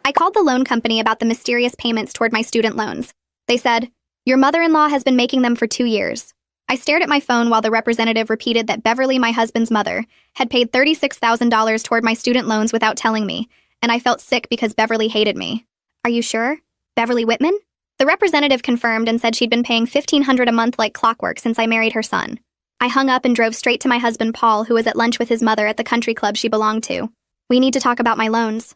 I called the loan company about the mysterious payments toward my student loans. They said, "Your mother-in-law has been making them for 2 years." I stared at my phone while the representative repeated that Beverly, my husband's mother, had paid $36,000 toward my student loans without telling me, and I felt sick because Beverly hated me. "Are you sure? Beverly Whitman?" The representative confirmed and said she'd been paying $1,500 a month like clockwork since I married her son. I hung up and drove straight to my husband Paul, who was at lunch with his mother at the country club she belonged to. "We need to talk about my loans."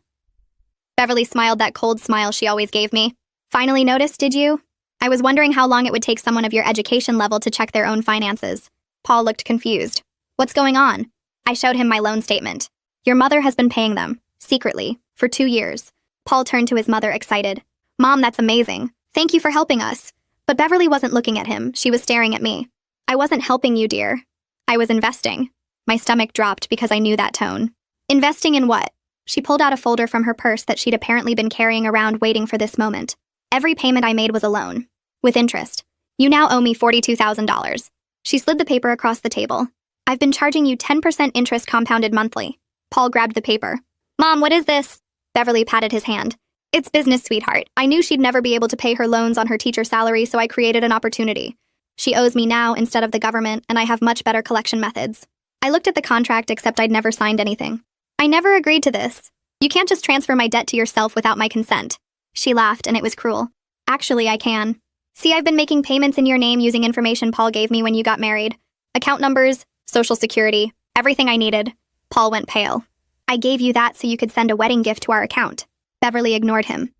Beverly smiled that cold smile she always gave me. "Finally noticed, did you? I was wondering how long it would take someone of your education level to check their own finances." Paul looked confused. "What's going on?" I showed him my loan statement. "Your mother has been paying them, secretly, for 2 years. Paul turned to his mother excited. "Mom, that's amazing. Thank you for helping us." But Beverly wasn't looking at him, she was staring at me. "I wasn't helping you, dear. I was investing." My stomach dropped because I knew that tone. "Investing in what?" She pulled out a folder from her purse that she'd apparently been carrying around waiting for this moment. "Every payment I made was a loan. With interest. You now owe me $42,000. She slid the paper across the table. "I've been charging you 10% interest compounded monthly." Paul grabbed the paper. "Mom, what is this?" Beverly patted his hand. "It's business, sweetheart. I knew she'd never be able to pay her loans on her teacher salary, so I created an opportunity. She owes me now instead of the government, and I have much better collection methods." I looked at the contract, except I'd never signed anything. "I never agreed to this. You can't just transfer my debt to yourself without my consent." She laughed, and it was cruel. "Actually, I can. See, I've been making payments in your name using information Paul gave me when you got married. Account numbers, social security, everything I needed." Paul went pale. "I gave you that so you could send a wedding gift to our account." Beverly ignored him.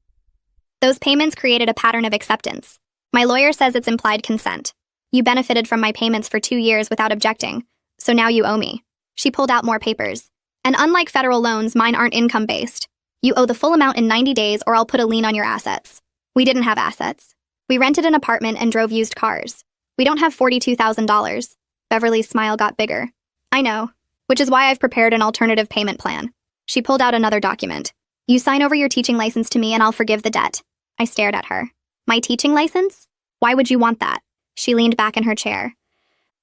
"Those payments created a pattern of acceptance. My lawyer says it's implied consent. You benefited from my payments for 2 years without objecting, so now you owe me." She pulled out more papers. "And unlike federal loans, mine aren't income-based. You owe the full amount in 90 days or I'll put a lien on your assets." We didn't have assets. We rented an apartment and drove used cars. We don't have $42,000. Beverly's smile got bigger. "I know, which is why I've prepared an alternative payment plan." She pulled out another document. "You sign over your teaching license to me and I'll forgive the debt." I stared at her. "My teaching license? Why would you want that?" She leaned back in her chair.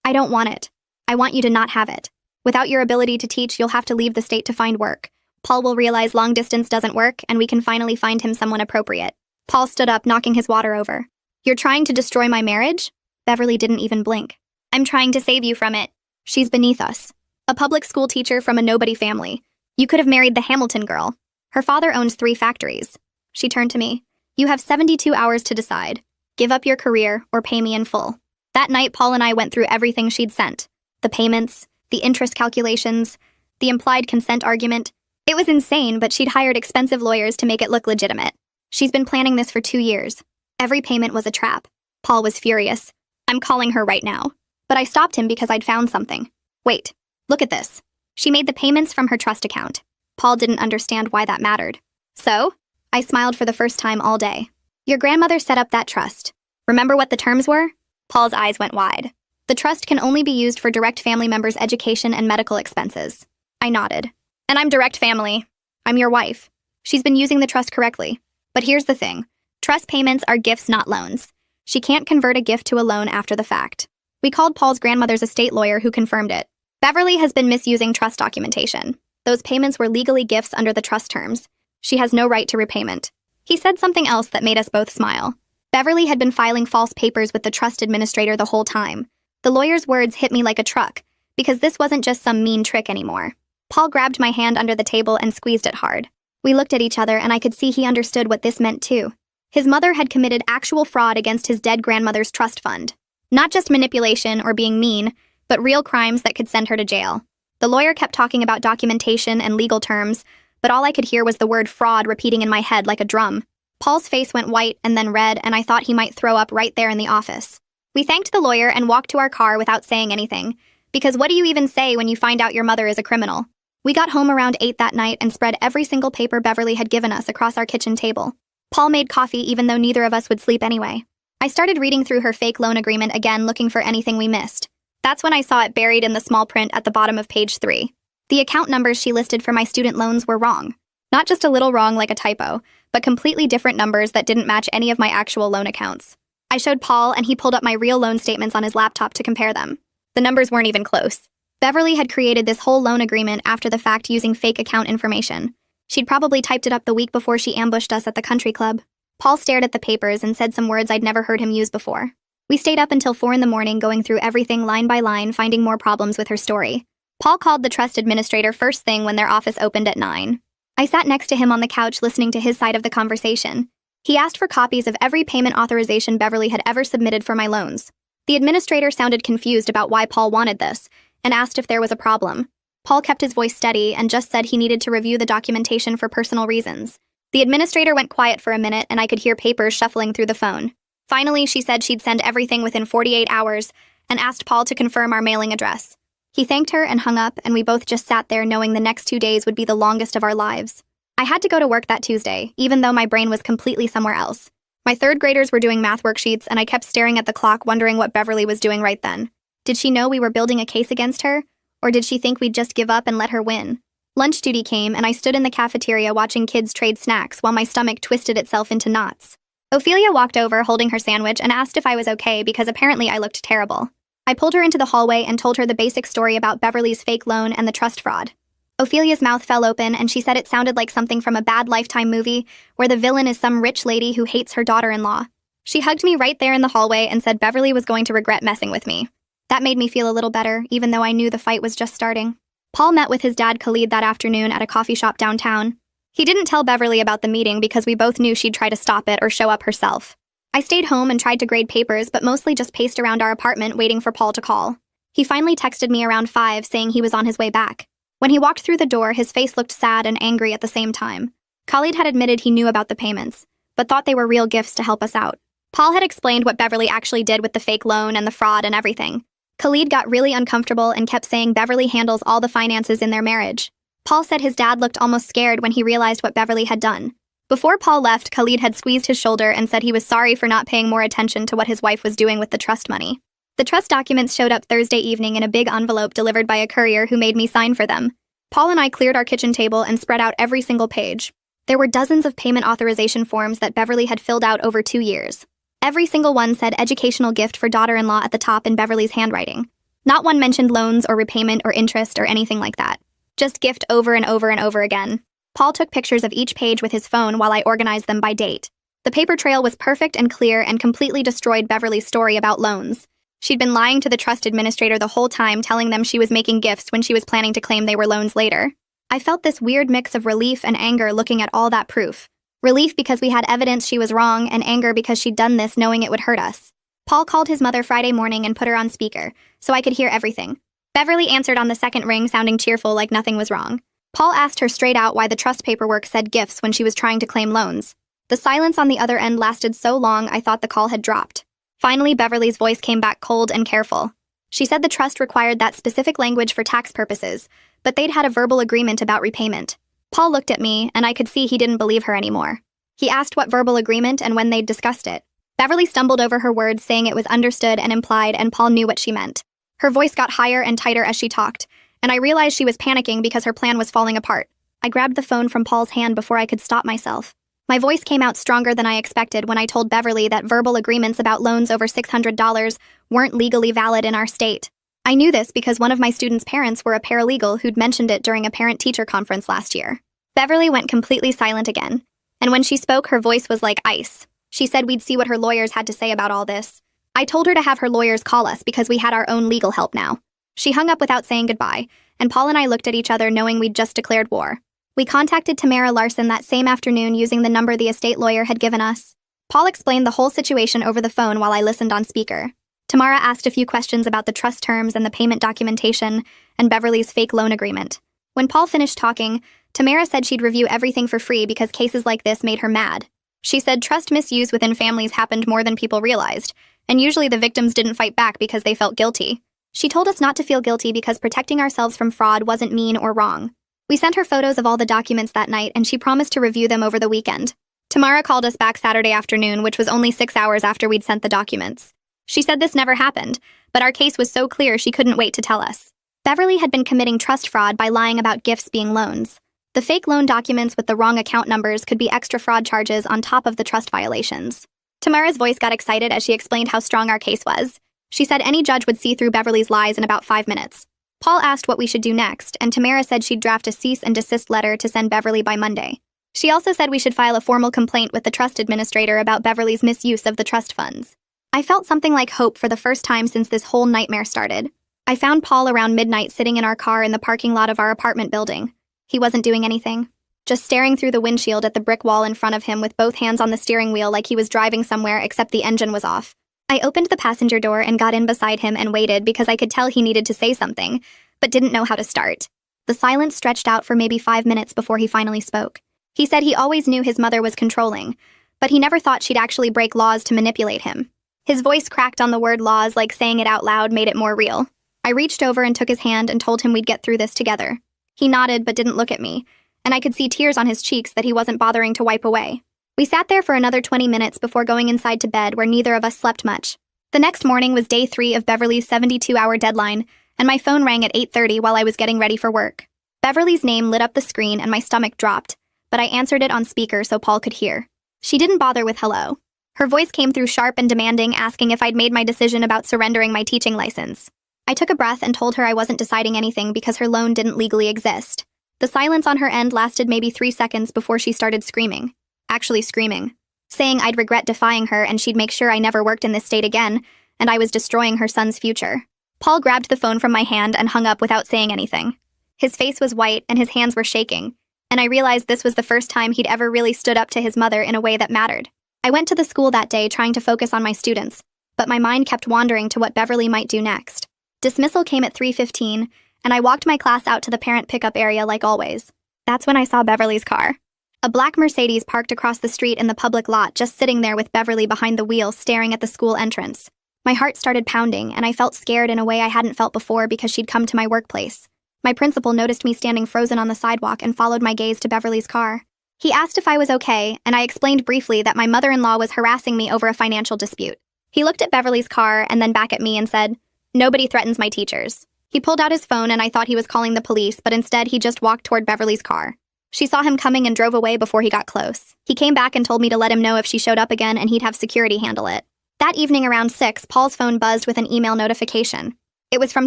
"I don't want it. I want you to not have it. Without your ability to teach, you'll have to leave the state to find work. Paul will realize long distance doesn't work, and we can finally find him someone appropriate." Paul stood up, knocking his water over. "You're trying to destroy my marriage?" Beverly didn't even blink. "I'm trying to save you from it. She's beneath us. A public school teacher from a nobody family. You could have married the Hamilton girl. Her father owns 3 factories." She turned to me. "You have 72 hours to decide. Give up your career or pay me in full." That night, Paul and I went through everything she'd sent. The payments, the interest calculations, the implied consent argument. It was insane, but she'd hired expensive lawyers to make it look legitimate. She's been planning this for 2 years. Every payment was a trap. Paul was furious. "I'm calling her right now." But I stopped him because I'd found something. "Wait, look at this." She made the payments from her trust account. Paul didn't understand why that mattered. "So?" I smiled for the first time all day. "Your grandmother set up that trust. Remember what the terms were?" Paul's eyes went wide. "The trust can only be used for direct family members' education and medical expenses." I nodded. "And I'm direct family. I'm your wife. She's been using the trust correctly. But here's the thing. Trust payments are gifts, not loans. She can't convert a gift to a loan after the fact." We called Paul's grandmother's estate lawyer, who confirmed it. "Beverly has been misusing trust documentation. Those payments were legally gifts under the trust terms. She has no right to repayment." He said something else that made us both smile. Beverly had been filing false papers with the trust administrator the whole time. The lawyer's words hit me like a truck, because this wasn't just some mean trick anymore. Paul grabbed my hand under the table and squeezed it hard. We looked at each other, and I could see he understood what this meant too. His mother had committed actual fraud against his dead grandmother's trust fund. Not just manipulation or being mean, but real crimes that could send her to jail. The lawyer kept talking about documentation and legal terms, but all I could hear was the word fraud repeating in my head like a drum. Paul's face went white and then red, and I thought he might throw up right there in the office. We thanked the lawyer and walked to our car without saying anything, because what do you even say when you find out your mother is a criminal? We got home around 8 that night and spread every single paper Beverly had given us across our kitchen table. Paul made coffee even though neither of us would sleep anyway. I started reading through her fake loan agreement again, looking for anything we missed. That's when I saw it buried in the small print at the bottom of page 3. The account numbers she listed for my student loans were wrong. Not just a little wrong like a typo, but completely different numbers that didn't match any of my actual loan accounts. I showed Paul, and he pulled up my real loan statements on his laptop to compare them. The numbers weren't even close. Beverly had created this whole loan agreement after the fact using fake account information. She'd probably typed it up the week before she ambushed us at the country club. Paul stared at the papers and said some words I'd never heard him use before. We stayed up until 4 in the morning going through everything line by line, finding more problems with her story. Paul called the trust administrator first thing when their office opened at 9. I sat next to him on the couch listening to his side of the conversation. He asked for copies of every payment authorization Beverly had ever submitted for my loans. The administrator sounded confused about why Paul wanted this and asked if there was a problem. Paul kept his voice steady and just said he needed to review the documentation for personal reasons. The administrator went quiet for a minute and I could hear papers shuffling through the phone. Finally, she said she'd send everything within 48 hours and asked Paul to confirm our mailing address. He thanked her and hung up, and we both just sat there knowing the next 2 days would be the longest of our lives. I had to go to work that Tuesday, even though my brain was completely somewhere else. My third graders were doing math worksheets, and I kept staring at the clock wondering what Beverly was doing right then. Did she know we were building a case against her? Or did she think we'd just give up and let her win? Lunch duty came, and I stood in the cafeteria watching kids trade snacks while my stomach twisted itself into knots. Ophelia walked over holding her sandwich and asked if I was okay because apparently I looked terrible. I pulled her into the hallway and told her the basic story about Beverly's fake loan and the trust fraud. Ophelia's mouth fell open and she said it sounded like something from a bad Lifetime movie where the villain is some rich lady who hates her daughter-in-law. She hugged me right there in the hallway and said Beverly was going to regret messing with me. That made me feel a little better, even though I knew the fight was just starting. Paul met with his dad Khalid that afternoon at a coffee shop downtown. He didn't tell Beverly about the meeting because we both knew she'd try to stop it or show up herself. I stayed home and tried to grade papers, but mostly just paced around our apartment waiting for Paul to call. He finally texted me around 5 saying he was on his way back. When he walked through the door, his face looked sad and angry at the same time. Khalid had admitted he knew about the payments, but thought they were real gifts to help us out. Paul had explained what Beverly actually did with the fake loan and the fraud and everything. Khalid got really uncomfortable and kept saying Beverly handles all the finances in their marriage. Paul said his dad looked almost scared when he realized what Beverly had done. Before Paul left, Khalid had squeezed his shoulder and said he was sorry for not paying more attention to what his wife was doing with the trust money. The trust documents showed up Thursday evening in a big envelope delivered by a courier who made me sign for them. Paul and I cleared our kitchen table and spread out every single page. There were dozens of payment authorization forms that Beverly had filled out over 2 years. Every single one said educational gift for daughter-in-law at the top in Beverly's handwriting. Not one mentioned loans or repayment or interest or anything like that. Just gift over and over and over again. Paul took pictures of each page with his phone while I organized them by date. The paper trail was perfect and clear and completely destroyed Beverly's story about loans. She'd been lying to the trust administrator the whole time, telling them she was making gifts when she was planning to claim they were loans later. I felt this weird mix of relief and anger looking at all that proof. Relief because we had evidence she was wrong, and anger because she'd done this knowing it would hurt us. Paul called his mother Friday morning and put her on speaker, so I could hear everything. Beverly answered on the second ring, sounding cheerful like nothing was wrong. Paul asked her straight out why the trust paperwork said gifts when she was trying to claim loans. The silence on the other end lasted so long I thought the call had dropped. Finally, Beverly's voice came back cold and careful. She said the trust required that specific language for tax purposes, but they'd had a verbal agreement about repayment. Paul looked at me, and I could see he didn't believe her anymore. He asked what verbal agreement and when they'd discussed it. Beverly stumbled over her words, saying it was understood and implied, and Paul knew what she meant. Her voice got higher and tighter as she talked, and I realized she was panicking because her plan was falling apart. I grabbed the phone from Paul's hand before I could stop myself. My voice came out stronger than I expected when I told Beverly that verbal agreements about loans over $600 weren't legally valid in our state. I knew this because one of my students' parents were a paralegal who'd mentioned it during a parent-teacher conference last year. Beverly went completely silent again, and when she spoke, her voice was like ice. She said we'd see what her lawyers had to say about all this. I told her to have her lawyers call us because we had our own legal help now. She hung up without saying goodbye, and Paul and I looked at each other knowing we'd just declared war. We contacted Tamara Larson that same afternoon using the number the estate lawyer had given us. Paul explained the whole situation over the phone while I listened on speaker. Tamara asked a few questions about the trust terms and the payment documentation and Beverly's fake loan agreement. When Paul finished talking, Tamara said she'd review everything for free because cases like this made her mad. She said trust misuse within families happened more than people realized, and usually the victims didn't fight back because they felt guilty. She told us not to feel guilty because protecting ourselves from fraud wasn't mean or wrong. We sent her photos of all the documents that night, and she promised to review them over the weekend. Tamara called us back Saturday afternoon, which was only 6 hours after we'd sent the documents. She said this never happened, but our case was so clear she couldn't wait to tell us. Beverly had been committing trust fraud by lying about gifts being loans. The fake loan documents with the wrong account numbers could be extra fraud charges on top of the trust violations. Tamara's voice got excited as she explained how strong our case was. She said any judge would see through Beverly's lies in about 5 minutes. Paul asked what we should do next, and Tamara said she'd draft a cease and desist letter to send Beverly by Monday. She also said we should file a formal complaint with the trust administrator about Beverly's misuse of the trust funds. I felt something like hope for the first time since this whole nightmare started. I found Paul around midnight sitting in our car in the parking lot of our apartment building. He wasn't doing anything, just staring through the windshield at the brick wall in front of him with both hands on the steering wheel like he was driving somewhere except the engine was off. I opened the passenger door and got in beside him and waited because I could tell he needed to say something, but didn't know how to start. The silence stretched out for maybe 5 minutes before he finally spoke. He said he always knew his mother was controlling, but he never thought she'd actually break laws to manipulate him. His voice cracked on the word laws like saying it out loud made it more real. I reached over and took his hand and told him we'd get through this together. He nodded but didn't look at me, and I could see tears on his cheeks that he wasn't bothering to wipe away. We sat there for another 20 minutes before going inside to bed where neither of us slept much. The next morning was day 3 of Beverly's 72-hour deadline, and my phone rang at 8:30 while I was getting ready for work. Beverly's name lit up the screen and my stomach dropped, but I answered it on speaker so Paul could hear. She didn't bother with hello. Her voice came through sharp and demanding, asking if I'd made my decision about surrendering my teaching license. I took a breath and told her I wasn't deciding anything because her loan didn't legally exist. The silence on her end lasted maybe 3 seconds before she started screaming. Actually screaming. Saying I'd regret defying her and she'd make sure I never worked in this state again, and I was destroying her son's future. Paul grabbed the phone from my hand and hung up without saying anything. His face was white and his hands were shaking, and I realized this was the first time he'd ever really stood up to his mother in a way that mattered. I went to the school that day trying to focus on my students, but my mind kept wandering to what Beverly might do next. Dismissal came at 3:15, and I walked my class out to the parent pickup area like always. That's when I saw Beverly's car. A black Mercedes parked across the street in the public lot, just sitting there with Beverly behind the wheel staring at the school entrance. My heart started pounding, and I felt scared in a way I hadn't felt before because she'd come to my workplace. My principal noticed me standing frozen on the sidewalk and followed my gaze to Beverly's car. He asked if I was okay, and I explained briefly that my mother-in-law was harassing me over a financial dispute. He looked at Beverly's car and then back at me and said, "Nobody threatens my teachers." He pulled out his phone and I thought he was calling the police, but instead he just walked toward Beverly's car. She saw him coming and drove away before he got close. He came back and told me to let him know if she showed up again and he'd have security handle it. That evening around 6, Paul's phone buzzed with an email notification. It was from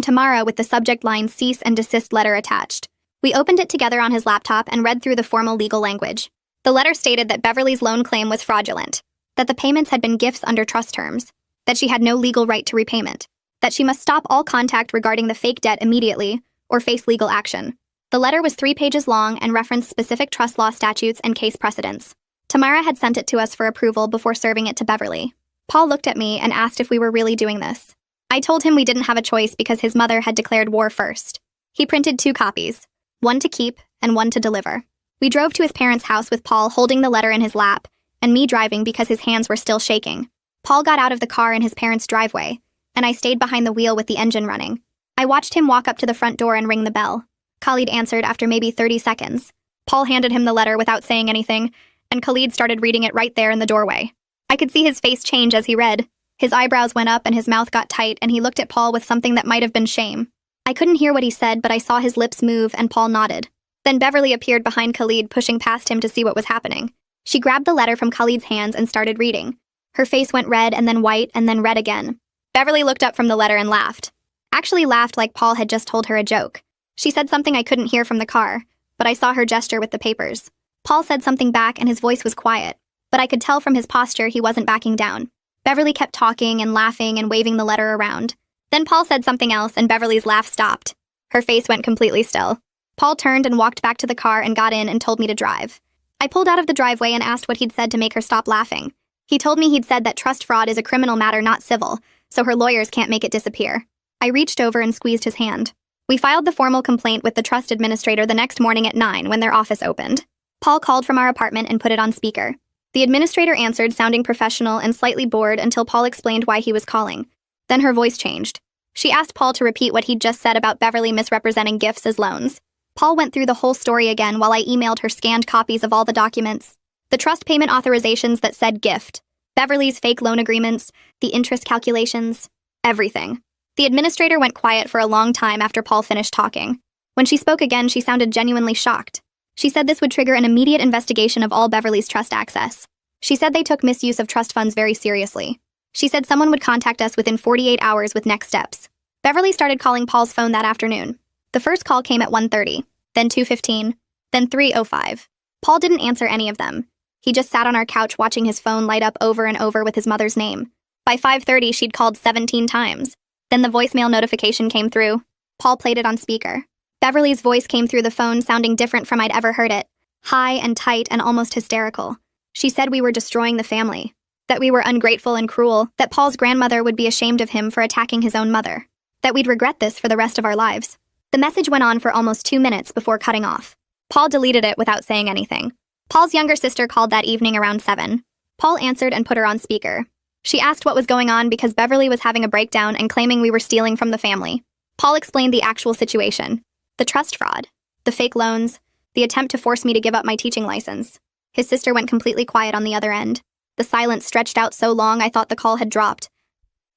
Tamara with the subject line cease and desist letter attached. We opened it together on his laptop and read through the formal legal language. The letter stated that Beverly's loan claim was fraudulent, that the payments had been gifts under trust terms, that she had no legal right to repayment, that she must stop all contact regarding the fake debt immediately or face legal action. The letter was 3 pages long and referenced specific trust law statutes and case precedents. Tamara had sent it to us for approval before serving it to Beverly. Paul looked at me and asked if we were really doing this. I told him we didn't have a choice because his mother had declared war first. He printed 2 copies, one to keep and one to deliver. We drove to his parents' house with Paul holding the letter in his lap and me driving because his hands were still shaking. Paul got out of the car in his parents' driveway, and I stayed behind the wheel with the engine running. I watched him walk up to the front door and ring the bell. Khalid answered after maybe 30 seconds. Paul handed him the letter without saying anything, and Khalid started reading it right there in the doorway. I could see his face change as he read. His eyebrows went up and his mouth got tight, and he looked at Paul with something that might have been shame. I couldn't hear what he said, but I saw his lips move and Paul nodded. Then Beverly appeared behind Khalid, pushing past him to see what was happening. She grabbed the letter from Khalid's hands and started reading. Her face went red and then white and then red again. Beverly looked up from the letter and laughed. Actually laughed like Paul had just told her a joke. She said something I couldn't hear from the car, but I saw her gesture with the papers. Paul said something back and his voice was quiet, but I could tell from his posture he wasn't backing down. Beverly kept talking and laughing and waving the letter around. Then Paul said something else and Beverly's laugh stopped. Her face went completely still. Paul turned and walked back to the car and got in and told me to drive. I pulled out of the driveway and asked what he'd said to make her stop laughing. He told me he'd said that trust fraud is a criminal matter, not civil, so her lawyers can't make it disappear. I reached over and squeezed his hand. We filed the formal complaint with the trust administrator the next morning at 9 when their office opened. Paul called from our apartment and put it on speaker. The administrator answered, sounding professional and slightly bored until Paul explained why he was calling. Then her voice changed. She asked Paul to repeat what he'd just said about Beverly misrepresenting gifts as loans. Paul went through the whole story again while I emailed her scanned copies of all the documents. The trust payment authorizations that said gift, Beverly's fake loan agreements, the interest calculations, everything. The administrator went quiet for a long time after Paul finished talking. When she spoke again, she sounded genuinely shocked. She said this would trigger an immediate investigation of all Beverly's trust access. She said they took misuse of trust funds very seriously. She said someone would contact us within 48 hours with next steps. Beverly started calling Paul's phone that afternoon. The first call came at 1:30, then 2:15, then 3:05. Paul didn't answer any of them. He just sat on our couch watching his phone light up over and over with his mother's name. By 5:30, she'd called 17 times. Then the voicemail notification came through. Paul played it on speaker. Beverly's voice came through the phone sounding different from I'd ever heard it. High and tight and almost hysterical. She said we were destroying the family, that we were ungrateful and cruel, that Paul's grandmother would be ashamed of him for attacking his own mother, that we'd regret this for the rest of our lives. The message went on for almost 2 minutes before cutting off. Paul deleted it without saying anything. Paul's younger sister called that evening around 7. Paul answered and put her on speaker. She asked what was going on because Beverly was having a breakdown and claiming we were stealing from the family. Paul explained the actual situation. The trust fraud, the fake loans, the attempt to force me to give up my teaching license. His sister went completely quiet on the other end. The silence stretched out so long I thought the call had dropped.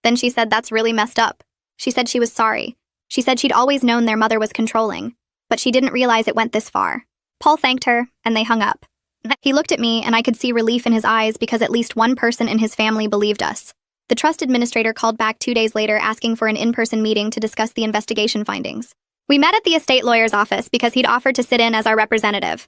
Then she said that's really messed up. She said she was sorry. She said she'd always known their mother was controlling, but she didn't realize it went this far. Paul thanked her, and they hung up. He looked at me, and I could see relief in his eyes because at least one person in his family believed us. The trust administrator called back 2 days later asking for an in-person meeting to discuss the investigation findings. We met at the estate lawyer's office because he'd offered to sit in as our representative.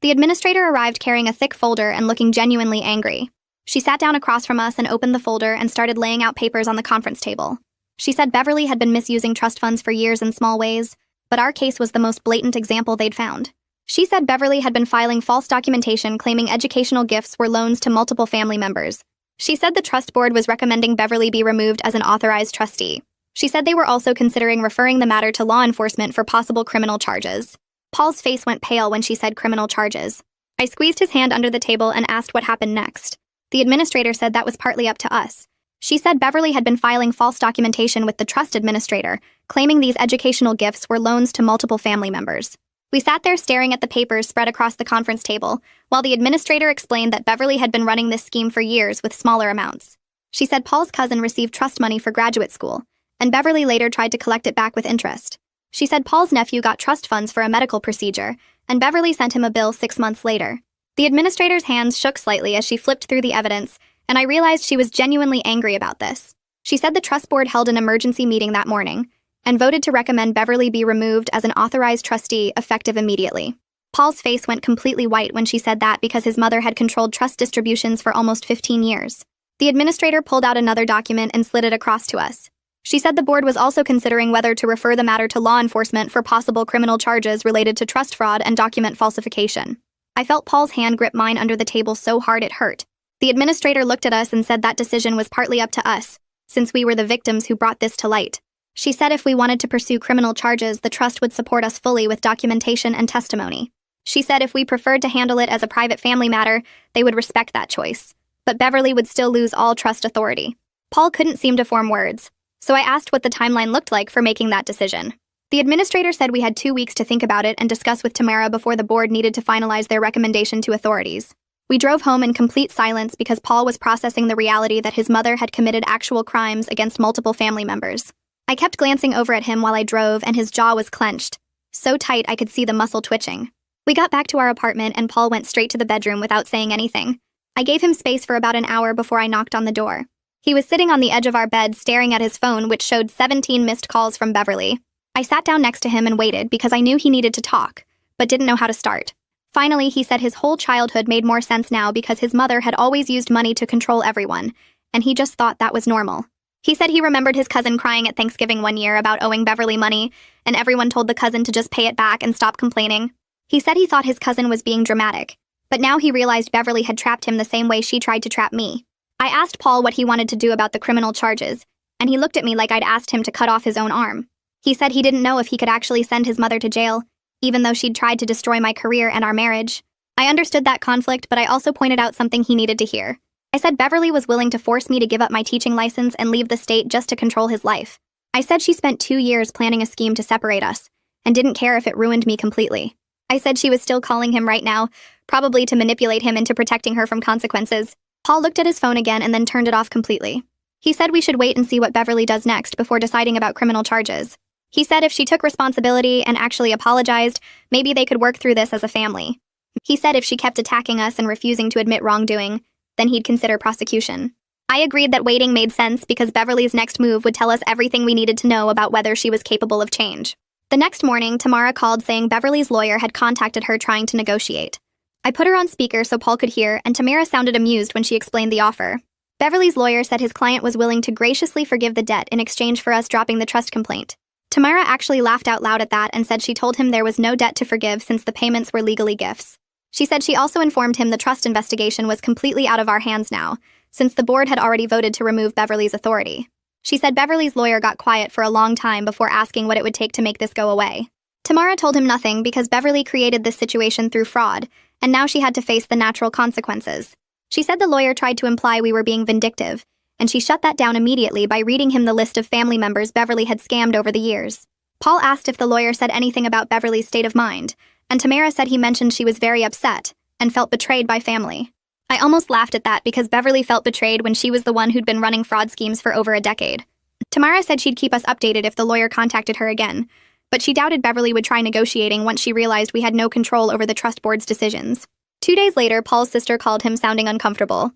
The administrator arrived carrying a thick folder and looking genuinely angry. She sat down across from us and opened the folder and started laying out papers on the conference table. She said Beverly had been misusing trust funds for years in small ways, but our case was the most blatant example they'd found. She said Beverly had been filing false documentation claiming educational gifts were loans to multiple family members. She said the trust board was recommending Beverly be removed as an authorized trustee. She said they were also considering referring the matter to law enforcement for possible criminal charges. Paul's face went pale when she said criminal charges. I squeezed his hand under the table and asked what happened next. The administrator said that was partly up to us. She said Beverly had been filing false documentation with the trust administrator, claiming these educational gifts were loans to multiple family members. We sat there staring at the papers spread across the conference table, while the administrator explained that Beverly had been running this scheme for years with smaller amounts. She said Paul's cousin received trust money for graduate school, and Beverly later tried to collect it back with interest. She said Paul's nephew got trust funds for a medical procedure, and Beverly sent him a bill 6 months later. The administrator's hands shook slightly as she flipped through the evidence, and I realized she was genuinely angry about this. She said the trust board held an emergency meeting that morning, and voted to recommend Beverly be removed as an authorized trustee effective immediately. Paul's face went completely white when she said that because his mother had controlled trust distributions for almost 15 years. The administrator pulled out another document and slid it across to us. She said the board was also considering whether to refer the matter to law enforcement for possible criminal charges related to trust fraud and document falsification. I felt Paul's hand grip mine under the table so hard it hurt. The administrator looked at us and said that decision was partly up to us, since we were the victims who brought this to light. She said if we wanted to pursue criminal charges, the trust would support us fully with documentation and testimony. She said if we preferred to handle it as a private family matter, they would respect that choice. But Beverly would still lose all trust authority. Paul couldn't seem to form words, so I asked what the timeline looked like for making that decision. The administrator said we had 2 weeks to think about it and discuss with Tamara before the board needed to finalize their recommendation to authorities. We drove home in complete silence because Paul was processing the reality that his mother had committed actual crimes against multiple family members. I kept glancing over at him while I drove, and his jaw was clenched, so tight I could see the muscle twitching. We got back to our apartment, and Paul went straight to the bedroom without saying anything. I gave him space for about an hour before I knocked on the door. He was sitting on the edge of our bed staring at his phone, which showed 17 missed calls from Beverly. I sat down next to him and waited because I knew he needed to talk, but didn't know how to start. Finally, he said his whole childhood made more sense now because his mother had always used money to control everyone, and he just thought that was normal. He said he remembered his cousin crying at Thanksgiving one year about owing Beverly money, and everyone told the cousin to just pay it back and stop complaining. He said he thought his cousin was being dramatic, but now he realized Beverly had trapped him the same way she tried to trap me. I asked Paul what he wanted to do about the criminal charges, and he looked at me like I'd asked him to cut off his own arm. He said he didn't know if he could actually send his mother to jail, even though she'd tried to destroy my career and our marriage. I understood that conflict, but I also pointed out something he needed to hear. I said Beverly was willing to force me to give up my teaching license and leave the state just to control his life. I said she spent 2 years planning a scheme to separate us, and didn't care if it ruined me completely. I said she was still calling him right now, probably to manipulate him into protecting her from consequences. Paul looked at his phone again and then turned it off completely. He said we should wait and see what Beverly does next before deciding about criminal charges. He said if she took responsibility and actually apologized, maybe they could work through this as a family. He said if she kept attacking us and refusing to admit wrongdoing, then he'd consider prosecution. I agreed that waiting made sense because Beverly's next move would tell us everything we needed to know about whether she was capable of change. The next morning, Tamara called saying Beverly's lawyer had contacted her trying to negotiate. I put her on speaker so Paul could hear, and Tamara sounded amused when she explained the offer. Beverly's lawyer said his client was willing to graciously forgive the debt in exchange for us dropping the trust complaint. Tamara actually laughed out loud at that and said she told him there was no debt to forgive since the payments were legally gifts. She said she also informed him the trust investigation was completely out of our hands now, since the board had already voted to remove Beverly's authority. She said Beverly's lawyer got quiet for a long time before asking what it would take to make this go away. Tamara told him nothing because Beverly created this situation through fraud, and now she had to face the natural consequences. She said the lawyer tried to imply we were being vindictive, and she shut that down immediately by reading him the list of family members Beverly had scammed over the years. Paul asked if the lawyer said anything about Beverly's state of mind, and Tamara said he mentioned she was very upset and felt betrayed by family. I almost laughed at that because Beverly felt betrayed when she was the one who'd been running fraud schemes for over a decade. Tamara said she'd keep us updated if the lawyer contacted her again, but she doubted Beverly would try negotiating once she realized we had no control over the trust board's decisions. 2 days later, Paul's sister called him sounding uncomfortable.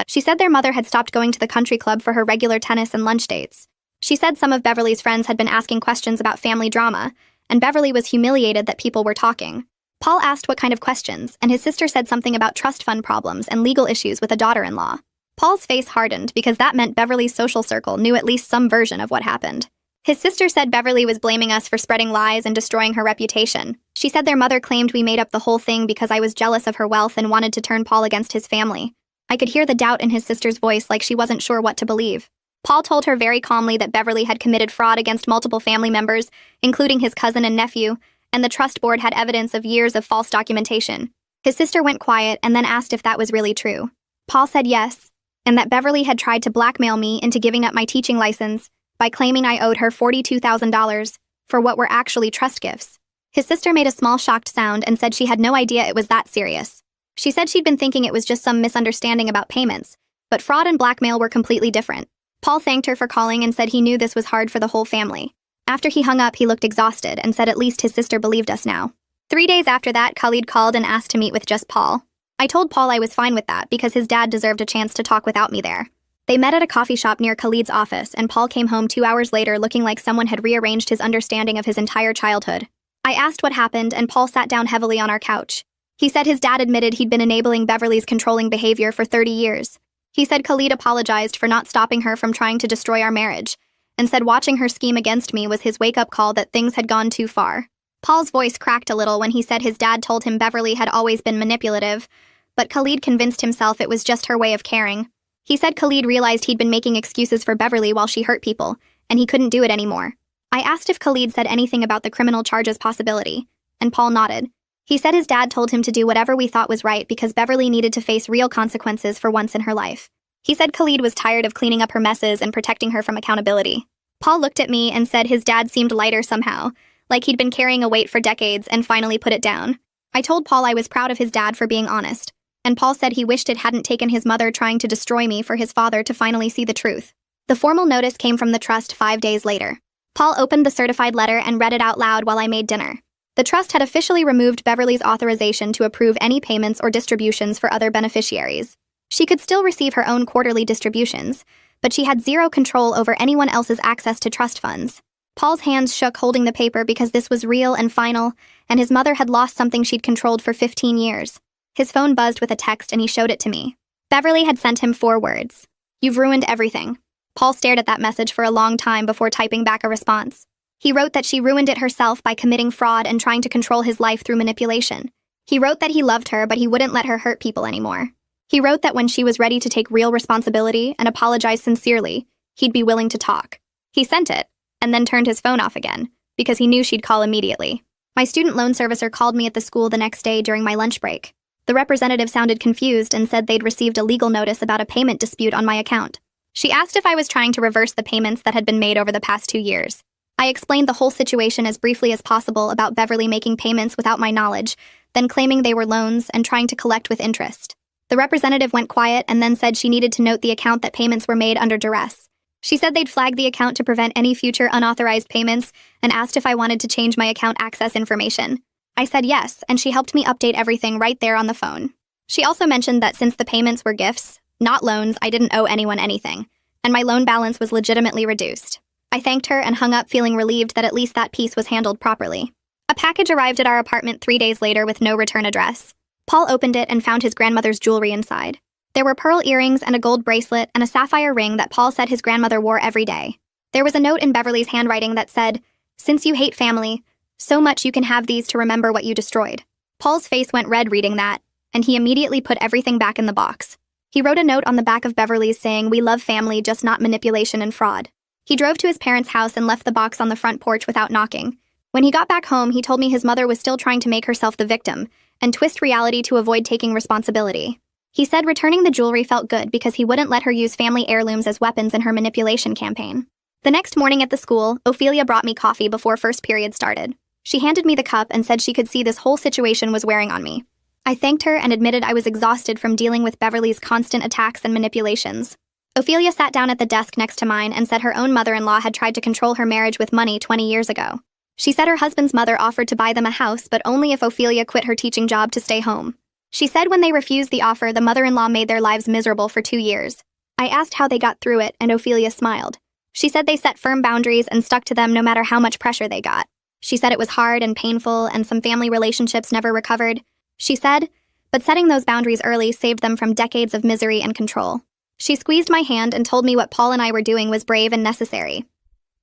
She said their mother had stopped going to the country club for her regular tennis and lunch dates. She said some of Beverly's friends had been asking questions about family drama, and Beverly was humiliated that people were talking. Paul asked what kind of questions, and his sister said something about trust fund problems and legal issues with a daughter-in-law. Paul's face hardened because that meant Beverly's social circle knew at least some version of what happened. His sister said Beverly was blaming us for spreading lies and destroying her reputation. She said their mother claimed we made up the whole thing because I was jealous of her wealth and wanted to turn Paul against his family. I could hear the doubt in his sister's voice, like she wasn't sure what to believe. Paul told her very calmly that Beverly had committed fraud against multiple family members, including his cousin and nephew, and the trust board had evidence of years of false documentation. His sister went quiet and then asked if that was really true. Paul said yes, and that Beverly had tried to blackmail me into giving up my teaching license by claiming I owed her $42,000 for what were actually trust gifts. His sister made a small shocked sound and said she had no idea it was that serious. She said she'd been thinking it was just some misunderstanding about payments, but fraud and blackmail were completely different. Paul thanked her for calling and said he knew this was hard for the whole family. After he hung up, he looked exhausted and said at least his sister believed us now. 3 days after that, Khalid called and asked to meet with just Paul. I told Paul I was fine with that because his dad deserved a chance to talk without me there. They met at a coffee shop near Khalid's office, and Paul came home 2 hours later looking like someone had rearranged his understanding of his entire childhood. I asked what happened, and Paul sat down heavily on our couch. He said his dad admitted he'd been enabling Beverly's controlling behavior for 30 years. He said Khalid apologized for not stopping her from trying to destroy our marriage, and said watching her scheme against me was his wake-up call that things had gone too far. Paul's voice cracked a little when he said his dad told him Beverly had always been manipulative, but Khalid convinced himself it was just her way of caring. He said Khalid realized he'd been making excuses for Beverly while she hurt people, and he couldn't do it anymore. I asked if Khalid said anything about the criminal charges possibility, and Paul nodded. He said his dad told him to do whatever we thought was right because Beverly needed to face real consequences for once in her life. He said Khalid was tired of cleaning up her messes and protecting her from accountability. Paul looked at me and said his dad seemed lighter somehow, like he'd been carrying a weight for decades and finally put it down. I told Paul I was proud of his dad for being honest, and Paul said he wished it hadn't taken his mother trying to destroy me for his father to finally see the truth. The formal notice came from the trust 5 days later. Paul opened the certified letter and read it out loud while I made dinner. The trust had officially removed Beverly's authorization to approve any payments or distributions for other beneficiaries. She could still receive her own quarterly distributions, but she had zero control over anyone else's access to trust funds. Paul's hands shook holding the paper because this was real and final, and his mother had lost something she'd controlled for 15 years. His phone buzzed with a text and he showed it to me. Beverly had sent him 4 words. "You've ruined everything." Paul stared at that message for a long time before typing back a response. He wrote that she ruined it herself by committing fraud and trying to control his life through manipulation. He wrote that he loved her, but he wouldn't let her hurt people anymore. He wrote that when she was ready to take real responsibility and apologize sincerely, he'd be willing to talk. He sent it, and then turned his phone off again, because he knew she'd call immediately. My student loan servicer called me at the school the next day during my lunch break. The representative sounded confused and said they'd received a legal notice about a payment dispute on my account. She asked if I was trying to reverse the payments that had been made over the past 2 years. I explained the whole situation as briefly as possible about Beverly making payments without my knowledge, then claiming they were loans and trying to collect with interest. The representative went quiet and then said she needed to note the account that payments were made under duress. She said they'd flag the account to prevent any future unauthorized payments and asked if I wanted to change my account access information. I said yes, and she helped me update everything right there on the phone. She also mentioned that since the payments were gifts, not loans, I didn't owe anyone anything, and my loan balance was legitimately reduced. I thanked her and hung up feeling relieved that at least that piece was handled properly. A package arrived at our apartment 3 days later with no return address. Paul opened it and found his grandmother's jewelry inside. There were pearl earrings and a gold bracelet and a sapphire ring that Paul said his grandmother wore every day. There was a note in Beverly's handwriting that said, "Since you hate family, so much you can have these to remember what you destroyed." Paul's face went red reading that, and he immediately put everything back in the box. He wrote a note on the back of Beverly's saying, "We love family, just not manipulation and fraud." He drove to his parents' house and left the box on the front porch without knocking. When he got back home, he told me his mother was still trying to make herself the victim and twist reality to avoid taking responsibility. He said returning the jewelry felt good because he wouldn't let her use family heirlooms as weapons in her manipulation campaign. The next morning at the school, Ophelia brought me coffee before first period started. She handed me the cup and said she could see this whole situation was wearing on me. I thanked her and admitted I was exhausted from dealing with Beverly's constant attacks and manipulations. Ophelia sat down at the desk next to mine and said her own mother-in-law had tried to control her marriage with money 20 years ago. She said her husband's mother offered to buy them a house, but only if Ophelia quit her teaching job to stay home. She said when they refused the offer, the mother-in-law made their lives miserable for 2 years. I asked how they got through it, and Ophelia smiled. She said they set firm boundaries and stuck to them no matter how much pressure they got. She said it was hard and painful, and some family relationships never recovered. She said, but setting those boundaries early saved them from decades of misery and control. She squeezed my hand and told me what Paul and I were doing was brave and necessary.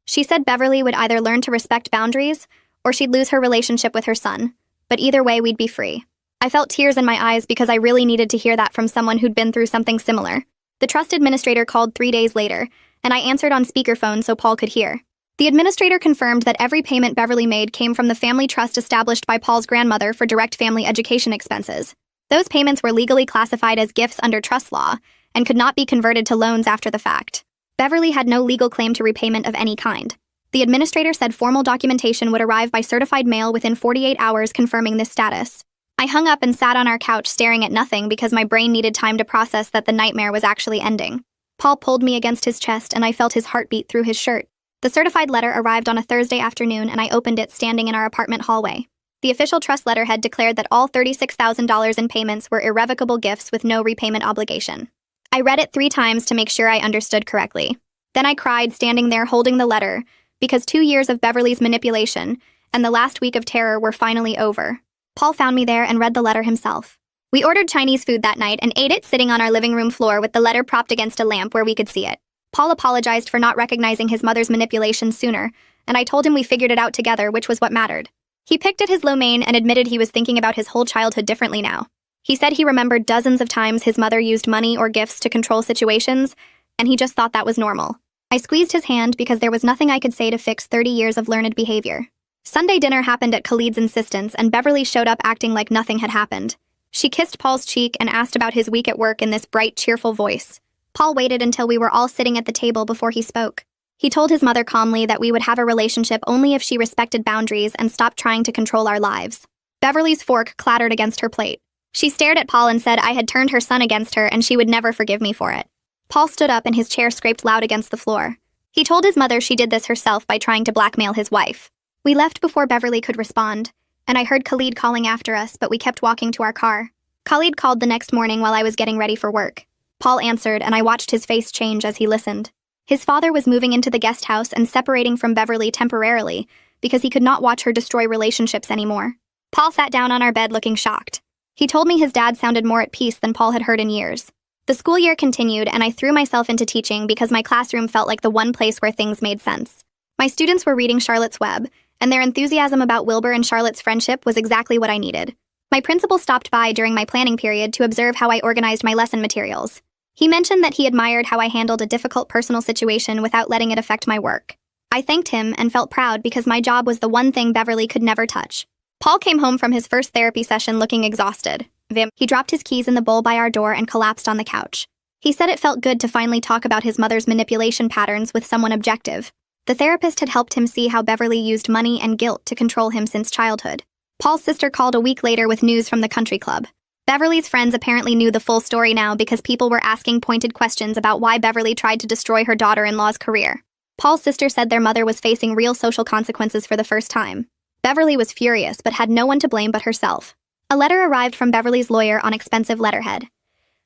She said Beverly would either learn to respect boundaries, or she'd lose her relationship with her son. But either way, we'd be free. I felt tears in my eyes because I really needed to hear that from someone who'd been through something similar. The trust administrator called 3 days later, and I answered on speakerphone so Paul could hear. The administrator confirmed that every payment Beverly made came from the family trust established by Paul's grandmother for direct family education expenses. Those payments were legally classified as gifts under trust law and could not be converted to loans after the fact. Beverly had no legal claim to repayment of any kind. The administrator said formal documentation would arrive by certified mail within 48 hours confirming this status. I hung up and sat on our couch staring at nothing because my brain needed time to process that the nightmare was actually ending. Paul pulled me against his chest and I felt his heartbeat through his shirt. The certified letter arrived on a Thursday afternoon and I opened it standing in our apartment hallway. The official trust letterhead declared that all $36,000 in payments were irrevocable gifts with no repayment obligation. I read it 3 times to make sure I understood correctly. Then I cried standing there holding the letter because 2 years of Beverly's manipulation and the last week of terror were finally over. Paul found me there and read the letter himself. We ordered Chinese food that night and ate it sitting on our living room floor with the letter propped against a lamp where we could see it. Paul apologized for not recognizing his mother's manipulation sooner, and I told him we figured it out together, which was what mattered. He picked at his lo mein and admitted he was thinking about his whole childhood differently now. He said he remembered dozens of times his mother used money or gifts to control situations, and he just thought that was normal. I squeezed his hand because there was nothing I could say to fix 30 years of learned behavior. Sunday dinner happened at Khalid's insistence, and Beverly showed up acting like nothing had happened. She kissed Paul's cheek and asked about his week at work in this bright, cheerful voice. Paul waited until we were all sitting at the table before he spoke. He told his mother calmly that we would have a relationship only if she respected boundaries and stopped trying to control our lives. Beverly's fork clattered against her plate. She stared at Paul and said I had turned her son against her and she would never forgive me for it. Paul stood up and his chair scraped loud against the floor. He told his mother she did this herself by trying to blackmail his wife. We left before Beverly could respond, and I heard Khalid calling after us, but we kept walking to our car. Khalid called the next morning while I was getting ready for work. Paul answered, and I watched his face change as he listened. His father was moving into the guest house and separating from Beverly temporarily because he could not watch her destroy relationships anymore. Paul sat down on our bed looking shocked. He told me his dad sounded more at peace than Paul had heard in years. The school year continued, and I threw myself into teaching because my classroom felt like the one place where things made sense. My students were reading Charlotte's Web, and their enthusiasm about Wilbur and Charlotte's friendship was exactly what I needed. My principal stopped by during my planning period to observe how I organized my lesson materials. He mentioned that he admired how I handled a difficult personal situation without letting it affect my work. I thanked him and felt proud because my job was the one thing Beverly could never touch. Paul came home from his first therapy session looking exhausted. He dropped his keys in the bowl by our door and collapsed on the couch. He said it felt good to finally talk about his mother's manipulation patterns with someone objective. The therapist had helped him see how Beverly used money and guilt to control him since childhood. Paul's sister called a week later with news from the country club. Beverly's friends apparently knew the full story now because people were asking pointed questions about why Beverly tried to destroy her daughter-in-law's career. Paul's sister said their mother was facing real social consequences for the first time. Beverly was furious but had no one to blame but herself. A letter arrived from Beverly's lawyer on expensive letterhead.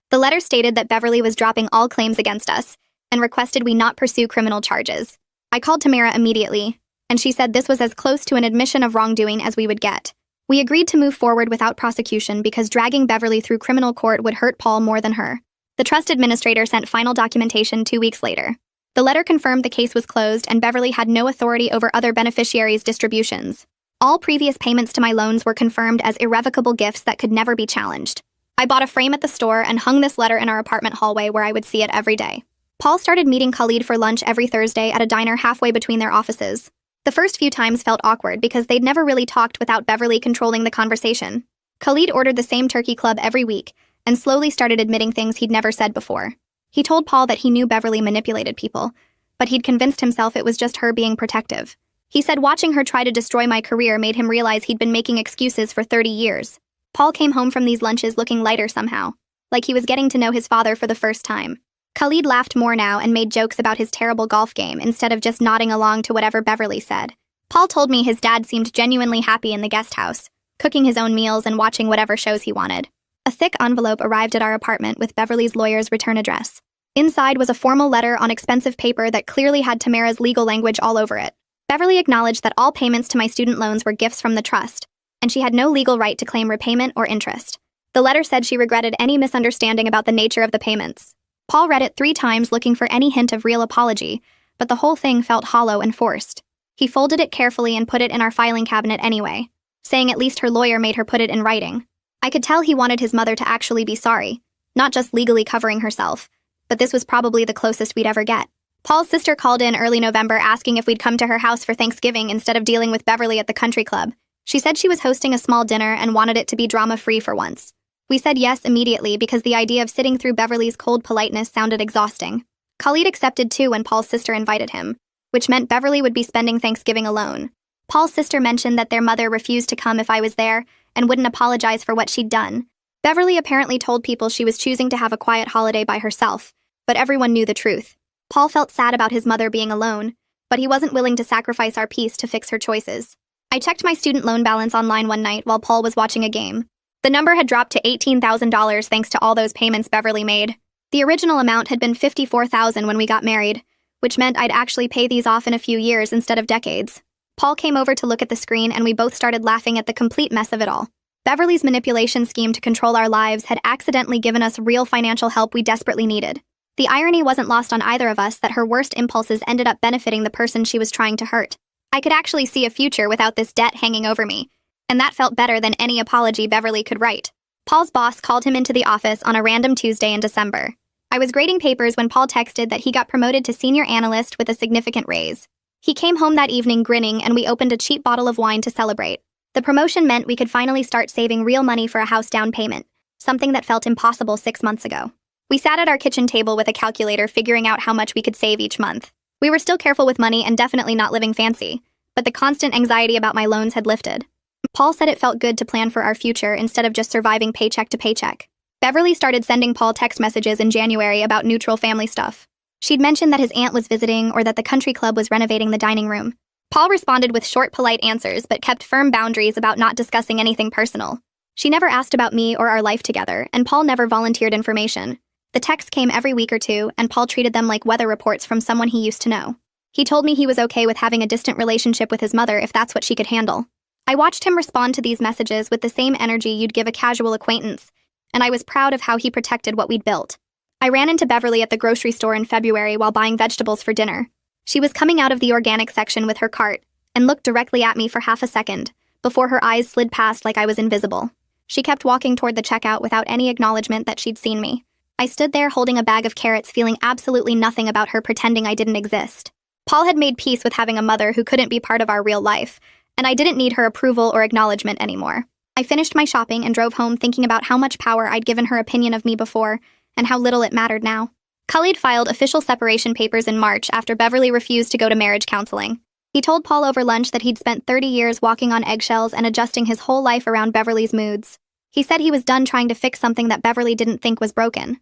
The letter stated that Beverly was dropping all claims against us and requested we not pursue criminal charges. I called Tamara immediately, and she said this was as close to an admission of wrongdoing as we would get. We agreed to move forward without prosecution because dragging Beverly through criminal court would hurt Paul more than her. The trust administrator sent final documentation 2 weeks later. The letter confirmed the case was closed and Beverly had no authority over other beneficiaries' distributions. All previous payments to my loans were confirmed as irrevocable gifts that could never be challenged. I bought a frame at the store and hung this letter in our apartment hallway where I would see it every day. Paul started meeting Khalid for lunch every Thursday at a diner halfway between their offices. The first few times felt awkward because they'd never really talked without Beverly controlling the conversation. Khalid ordered the same turkey club every week and slowly started admitting things he'd never said before. He told Paul that he knew Beverly manipulated people, but he'd convinced himself it was just her being protective. He said watching her try to destroy my career made him realize he'd been making excuses for 30 years. Paul came home from these lunches looking lighter somehow, like he was getting to know his father for the first time. Khalid laughed more now and made jokes about his terrible golf game instead of just nodding along to whatever Beverly said. Paul told me his dad seemed genuinely happy in the guest house, cooking his own meals and watching whatever shows he wanted. A thick envelope arrived at our apartment with Beverly's lawyer's return address. Inside was a formal letter on expensive paper that clearly had Tamara's legal language all over it. Beverly acknowledged that all payments to my student loans were gifts from the trust, and she had no legal right to claim repayment or interest. The letter said she regretted any misunderstanding about the nature of the payments. Paul read it 3 times looking for any hint of real apology, but the whole thing felt hollow and forced. He folded it carefully and put it in our filing cabinet anyway, saying at least her lawyer made her put it in writing. I could tell he wanted his mother to actually be sorry, not just legally covering herself, but this was probably the closest we'd ever get. Paul's sister called in early November asking if we'd come to her house for Thanksgiving instead of dealing with Beverly at the country club. She said she was hosting a small dinner and wanted it to be drama-free for once. We said yes immediately because the idea of sitting through Beverly's cold politeness sounded exhausting. Khalid accepted too when Paul's sister invited him, which meant Beverly would be spending Thanksgiving alone. Paul's sister mentioned that their mother refused to come if I was there and wouldn't apologize for what she'd done. Beverly apparently told people she was choosing to have a quiet holiday by herself, but everyone knew the truth. Paul felt sad about his mother being alone, but he wasn't willing to sacrifice our peace to fix her choices. I checked my student loan balance online one night while Paul was watching a game. The number had dropped to $18,000 thanks to all those payments Beverly made. The original amount had been $54,000 when we got married, which meant I'd actually pay these off in a few years instead of decades. Paul came over to look at the screen and we both started laughing at the complete mess of it all. Beverly's manipulation scheme to control our lives had accidentally given us real financial help we desperately needed. The irony wasn't lost on either of us that her worst impulses ended up benefiting the person she was trying to hurt. I could actually see a future without this debt hanging over me, and that felt better than any apology Beverly could write. Paul's boss called him into the office on a random Tuesday in December. I was grading papers when Paul texted that he got promoted to senior analyst with a significant raise. He came home that evening grinning and we opened a cheap bottle of wine to celebrate. The promotion meant we could finally start saving real money for a house down payment, something that felt impossible 6 months ago. We sat at our kitchen table with a calculator figuring out how much we could save each month. We were still careful with money and definitely not living fancy, but the constant anxiety about my loans had lifted. Paul said it felt good to plan for our future instead of just surviving paycheck to paycheck. Beverly started sending Paul text messages in January about neutral family stuff. She'd mentioned that his aunt was visiting or that the country club was renovating the dining room. Paul responded with short, polite answers but kept firm boundaries about not discussing anything personal. She never asked about me or our life together, and Paul never volunteered information. The texts came every week or two, and Paul treated them like weather reports from someone he used to know. He told me he was okay with having a distant relationship with his mother if that's what she could handle. I watched him respond to these messages with the same energy you'd give a casual acquaintance, and I was proud of how he protected what we'd built. I ran into Beverly at the grocery store in February while buying vegetables for dinner. She was coming out of the organic section with her cart and looked directly at me for half a second, before her eyes slid past like I was invisible. She kept walking toward the checkout without any acknowledgement that she'd seen me. I stood there holding a bag of carrots, feeling absolutely nothing about her, pretending I didn't exist. Paul had made peace with having a mother who couldn't be part of our real life, and I didn't need her approval or acknowledgement anymore. I finished my shopping and drove home thinking about how much power I'd given her opinion of me before, and how little it mattered now. Khalid filed official separation papers in March after Beverly refused to go to marriage counseling. He told Paul over lunch that he'd spent 30 years walking on eggshells and adjusting his whole life around Beverly's moods. He said he was done trying to fix something that Beverly didn't think was broken.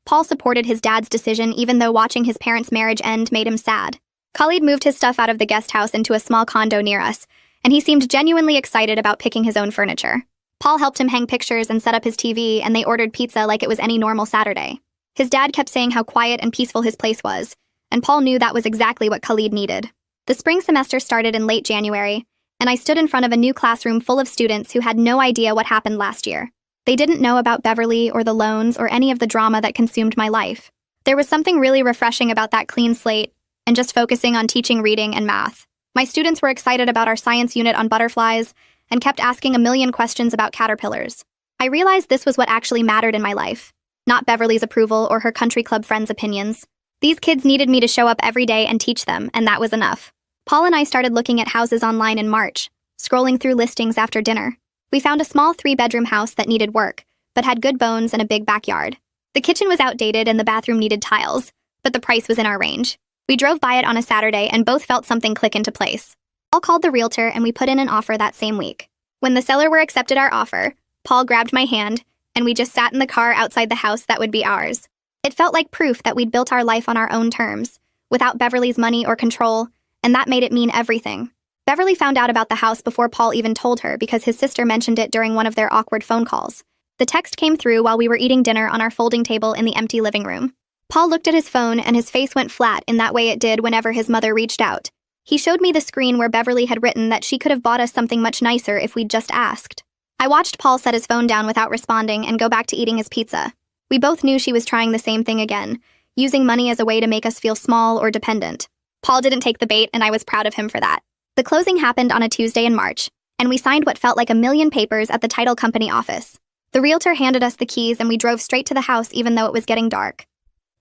Paul supported his dad's decision even though watching his parents' marriage end made him sad. Khalid moved his stuff out of the guest house into a small condo near us, and he seemed genuinely excited about picking his own furniture. Paul helped him hang pictures and set up his TV, and they ordered pizza like it was any normal Saturday. His dad kept saying how quiet and peaceful his place was, and Paul knew that was exactly what Khalid needed. The spring semester started in late January, and I stood in front of a new classroom full of students who had no idea what happened last year. They didn't know about Beverly or the loans or any of the drama that consumed my life. There was something really refreshing about that clean slate and just focusing on teaching reading and math. My students were excited about our science unit on butterflies and kept asking a million questions about caterpillars. I realized this was what actually mattered in my life, not Beverly's approval or her country club friends' opinions. These kids needed me to show up every day and teach them, and that was enough. Paul and I started looking at houses online in March, scrolling through listings after dinner. We found a small 3-bedroom house that needed work, but had good bones and a big backyard. The kitchen was outdated and the bathroom needed tiles, but the price was in our range. We drove by it on a Saturday and both felt something click into place. Paul called the realtor and we put in an offer that same week. When the seller were accepted our offer, Paul grabbed my hand and we just sat in the car outside the house that would be ours. It felt like proof that we'd built our life on our own terms, without Beverly's money or control, and that made it mean everything. Beverly found out about the house before Paul even told her because his sister mentioned it during one of their awkward phone calls. The text came through while we were eating dinner on our folding table in the empty living room. Paul looked at his phone and his face went flat in that way it did whenever his mother reached out. He showed me the screen where Beverly had written that she could have bought us something much nicer if we'd just asked. I watched Paul set his phone down without responding and go back to eating his pizza. We both knew she was trying the same thing again, using money as a way to make us feel small or dependent. Paul didn't take the bait, and I was proud of him for that. The closing happened on a Tuesday in March, and we signed what felt like a million papers at the title company office. The realtor handed us the keys and we drove straight to the house even though it was getting dark.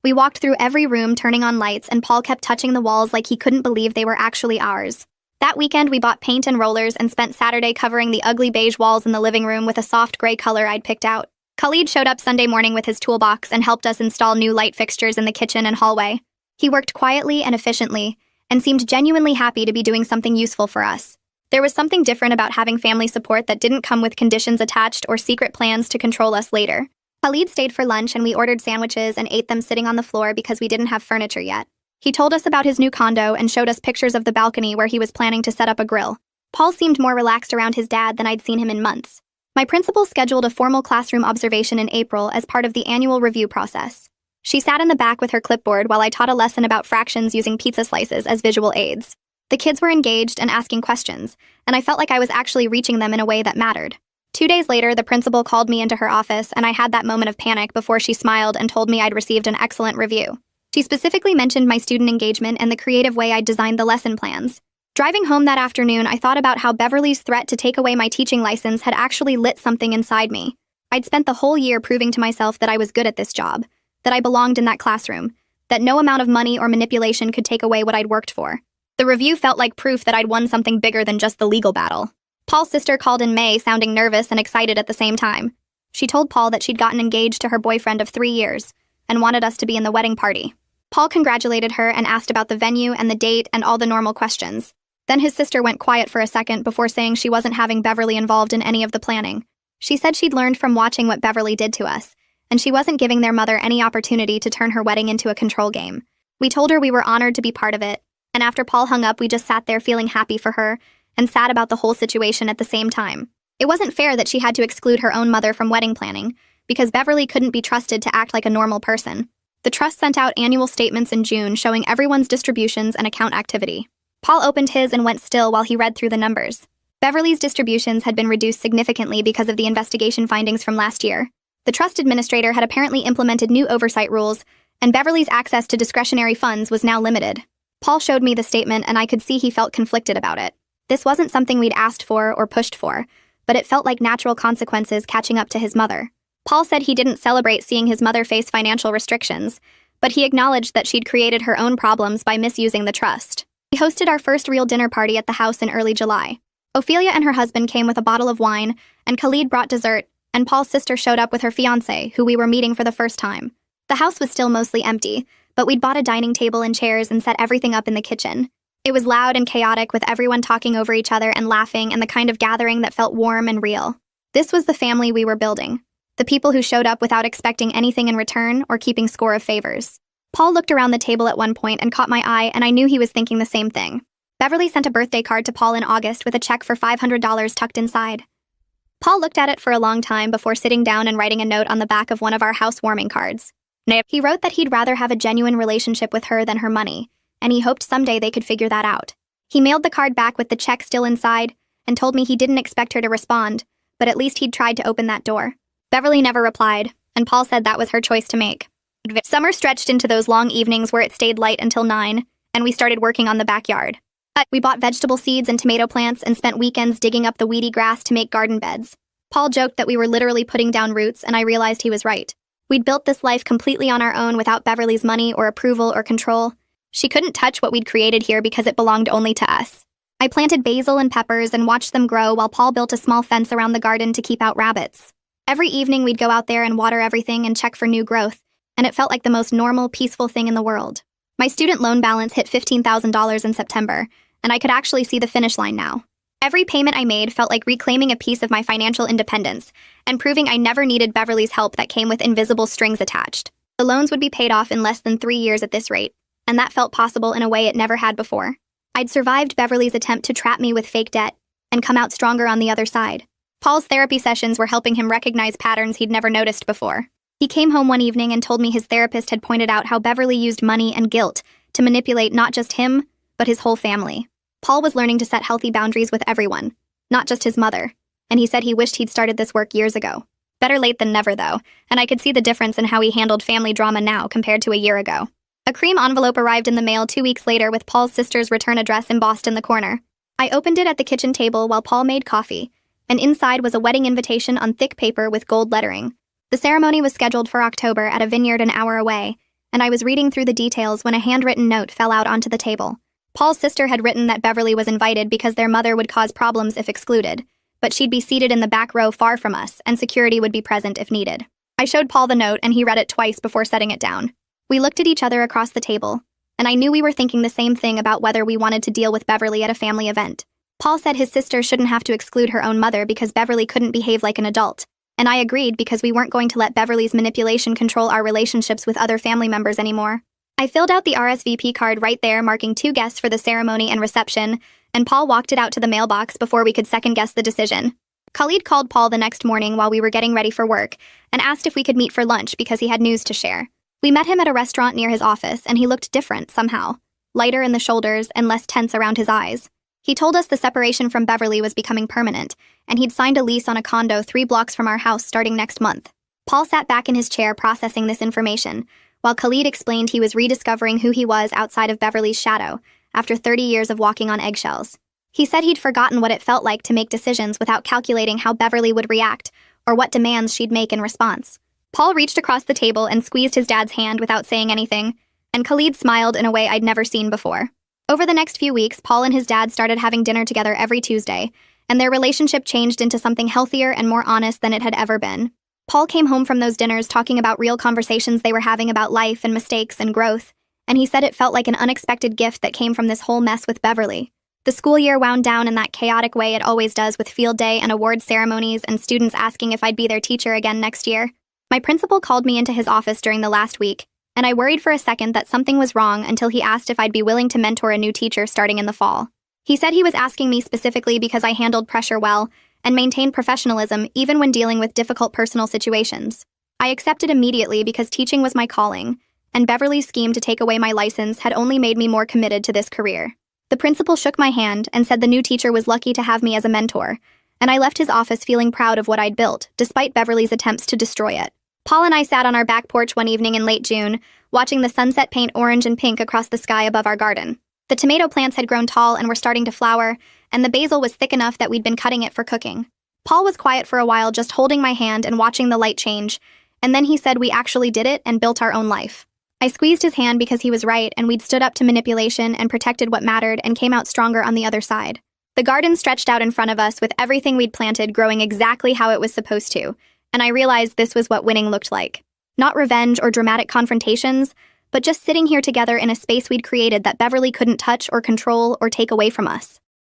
We walked through every room turning on lights and Paul kept touching the walls like he couldn't believe they were actually ours. That weekend we bought paint and rollers and spent Saturday covering the ugly beige walls in the living room with a soft gray color I'd picked out. Khalid showed up Sunday morning with his toolbox and helped us install new light fixtures in the kitchen and hallway. He worked quietly and efficiently, and seemed genuinely happy to be doing something useful for us. There was something different about having family support that didn't come with conditions attached or secret plans to control us later. Khalid stayed for lunch and we ordered sandwiches and ate them sitting on the floor because we didn't have furniture yet. He told us about his new condo and showed us pictures of the balcony where he was planning to set up a grill. Paul seemed more relaxed around his dad than I'd seen him in months. My principal scheduled a formal classroom observation in April as part of the annual review process. She sat in the back with her clipboard while I taught a lesson about fractions using pizza slices as visual aids. The kids were engaged and asking questions, and I felt like I was actually reaching them in a way that mattered. 2 days later, the principal called me into her office, and I had that moment of panic before she smiled and told me I'd received an excellent review. She specifically mentioned my student engagement and the creative way I'd designed the lesson plans. Driving home that afternoon, I thought about how Beverly's threat to take away my teaching license had actually lit something inside me. I'd spent the whole year proving to myself that I was good at this job, that I belonged in that classroom, that no amount of money or manipulation could take away what I'd worked for. The review felt like proof that I'd won something bigger than just the legal battle. Paul's sister called in May, sounding nervous and excited at the same time. She told Paul that she'd gotten engaged to her boyfriend of 3 years and wanted us to be in the wedding party. Paul congratulated her and asked about the venue and the date and all the normal questions. Then his sister went quiet for a second before saying she wasn't having Beverly involved in any of the planning. She said she'd learned from watching what Beverly did to us, and she wasn't giving their mother any opportunity to turn her wedding into a control game. We told her we were honored to be part of it, and after Paul hung up, we just sat there feeling happy for her and sad about the whole situation at the same time. It wasn't fair that she had to exclude her own mother from wedding planning, because Beverly couldn't be trusted to act like a normal person. The trust sent out annual statements in June showing everyone's distributions and account activity. Paul opened his and went still while he read through the numbers. Beverly's distributions had been reduced significantly because of the investigation findings from last year. The trust administrator had apparently implemented new oversight rules, and Beverly's access to discretionary funds was now limited. Paul showed me the statement, and I could see he felt conflicted about it. This wasn't something we'd asked for or pushed for, but it felt like natural consequences catching up to his mother. Paul said he didn't celebrate seeing his mother face financial restrictions, but he acknowledged that she'd created her own problems by misusing the trust. We hosted our first real dinner party at the house in early July. Ophelia and her husband came with a bottle of wine, and Khalid brought dessert, and Paul's sister showed up with her fiancé, who we were meeting for the first time. The house was still mostly empty, but we'd bought a dining table and chairs and set everything up in the kitchen. It was loud and chaotic, with everyone talking over each other and laughing, and the kind of gathering that felt warm and real. This was the family we were building. The people who showed up without expecting anything in return or keeping score of favors. Paul looked around the table at one point and caught my eye, and I knew he was thinking the same thing. Beverly sent a birthday card to Paul in August with a check for $500 tucked inside. Paul looked at it for a long time before sitting down and writing a note on the back of one of our housewarming cards. He wrote that he'd rather have a genuine relationship with her than her money, and he hoped someday they could figure that out. He mailed the card back with the check still inside and told me he didn't expect her to respond, but at least he'd tried to open that door. Beverly never replied, and Paul said that was her choice to make. Summer stretched into those long evenings where it stayed light until 9, and we started working on the backyard. We bought vegetable seeds and tomato plants and spent weekends digging up the weedy grass to make garden beds. Paul joked that we were literally putting down roots, and I realized he was right. We'd built this life completely on our own without Beverly's money or approval or control. She couldn't touch what we'd created here because it belonged only to us. I planted basil and peppers and watched them grow while Paul built a small fence around the garden to keep out rabbits. Every evening we'd go out there and water everything and check for new growth, and it felt like the most normal, peaceful thing in the world. My student loan balance hit $15,000 in September, and I could actually see the finish line now. Every payment I made felt like reclaiming a piece of my financial independence and proving I never needed Beverly's help that came with invisible strings attached. The loans would be paid off in less than 3 years at this rate, and that felt possible in a way it never had before. I'd survived Beverly's attempt to trap me with fake debt and come out stronger on the other side. Paul's therapy sessions were helping him recognize patterns he'd never noticed before. He came home one evening and told me his therapist had pointed out how Beverly used money and guilt to manipulate not just him, but his whole family. Paul was learning to set healthy boundaries with everyone, not just his mother, and he said he wished he'd started this work years ago. Better late than never, though, and I could see the difference in how he handled family drama now compared to a year ago. A cream envelope arrived in the mail 2 weeks later with Paul's sister's return address embossed in the corner. I opened it at the kitchen table while Paul made coffee, and inside was a wedding invitation on thick paper with gold lettering. The ceremony was scheduled for October at a vineyard an hour away, and I was reading through the details when a handwritten note fell out onto the table. Paul's sister had written that Beverly was invited because their mother would cause problems if excluded, but she'd be seated in the back row far from us, and security would be present if needed. I showed Paul the note, and he read it twice before setting it down. We looked at each other across the table, and I knew we were thinking the same thing about whether we wanted to deal with Beverly at a family event. Paul said his sister shouldn't have to exclude her own mother because Beverly couldn't behave like an adult, and I agreed because we weren't going to let Beverly's manipulation control our relationships with other family members anymore. I filled out the RSVP card right there, marking 2 guests for the ceremony and reception, and Paul walked it out to the mailbox before we could second-guess the decision. Khalid called Paul the next morning while we were getting ready for work and asked if we could meet for lunch because he had news to share. We met him at a restaurant near his office, and he looked different somehow, lighter in the shoulders and less tense around his eyes. He told us the separation from Beverly was becoming permanent, and he'd signed a lease on a condo 3 blocks from our house starting next month. Paul sat back in his chair processing this information, while Khalid explained he was rediscovering who he was outside of Beverly's shadow after 30 years of walking on eggshells. He said he'd forgotten what it felt like to make decisions without calculating how Beverly would react or what demands she'd make in response. Paul reached across the table and squeezed his dad's hand without saying anything, and Khalid smiled in a way I'd never seen before. Over the next few weeks, Paul and his dad started having dinner together every Tuesday, and their relationship changed into something healthier and more honest than it had ever been. Paul came home from those dinners talking about real conversations they were having about life and mistakes and growth, and he said it felt like an unexpected gift that came from this whole mess with Beverly. The school year wound down in that chaotic way it always does, with field day and award ceremonies and students asking if I'd be their teacher again next year. My principal called me into his office during the last week, and I worried for a second that something was wrong until he asked if I'd be willing to mentor a new teacher starting in the fall. He said he was asking me specifically because I handled pressure well and maintained professionalism even when dealing with difficult personal situations. I accepted immediately because teaching was my calling, and Beverly's scheme to take away my license had only made me more committed to this career. The principal shook my hand and said the new teacher was lucky to have me as a mentor, and I left his office feeling proud of what I'd built, despite Beverly's attempts to destroy it. Paul and I sat on our back porch one evening in late June, watching the sunset paint orange and pink across the sky above our garden. The tomato plants had grown tall and were starting to flower, and the basil was thick enough that we'd been cutting it for cooking. Paul was quiet for a while, just holding my hand and watching the light change, and then he said we actually did it and built our own life. I squeezed his hand because he was right, and we'd stood up to manipulation and protected what mattered and came out stronger on the other side. The garden stretched out in front of us with everything we'd planted growing exactly how it was supposed to, and I realized this was what winning looked like. Not revenge or dramatic confrontations, but just sitting here together in a space we'd created that Beverly couldn't touch or control or take away from us.